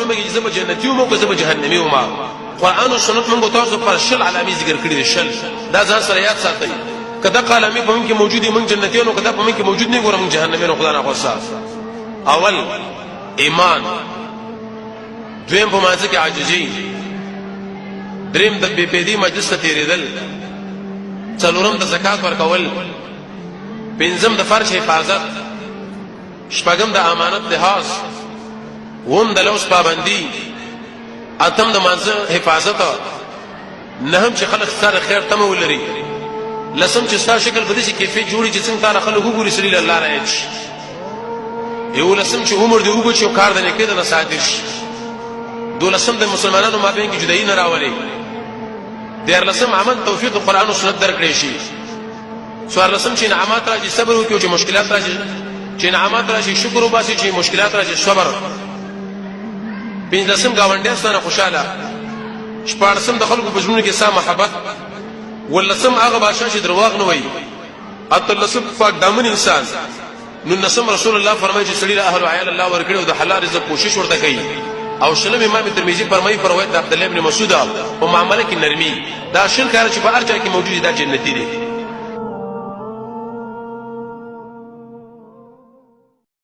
معلومه کیږي چې جنتی او موږ زه جهنمی او ما قران او سنت موږ تاسو پر شل علامې ذکر کړی دي شل دا ځان سره یاد ساتئ کدا قلمي په موږ کې موجودي موږ جنتیانو کدا په موږ کې موجود نه ګورم جهنمینو خدای نه غوسه اول ایمان دویم په مازه کې عاجزي دریم د بی پېدی مجلس ته تیرېدل څلورم د زکات ورکول پنځم د فرض حفاظت شپږم د امانت لحاظ وم د لوس پابندي اتم د مازه حفاظت نهم چې خلک سره خیر تم ولري لسم چې ستا شکل بدې چې کیفیت جوړي چې څنګه تعالی خلک وګوري سړي الله راځي یو لسم چې عمر دی وګوري چې کار نه کېد نه ساتش دولسم د مسلمانانو مابین کې جدایي نه راولي دیر لسم عمل توفیق قرآن او سنت درکړي شي سوار لسم چې نعمت راځي صبر وکړي چې مشکلات راځي چې نعمت راشي شکر وباسي چې مشکلات راشي صبر پنځلسم گاونډیان سره خوشاله شپږم د خلکو په ژوند کې سم محبت ولسم هغه بادشاہ چې درواغ نه وایي اتلسم پاک دامن انسان نو نسم رسول الله فرمایي چې سړي له اهل عیال الله ورکړي او د حلال رزق کوشش ورته کوي او شلم امام ترمذی فرمایي پر روایت عبد الله ابن مسعود او معاملې کې نرمي دا شل کار چې په هر ځای کې موجود دي دا جنتی دي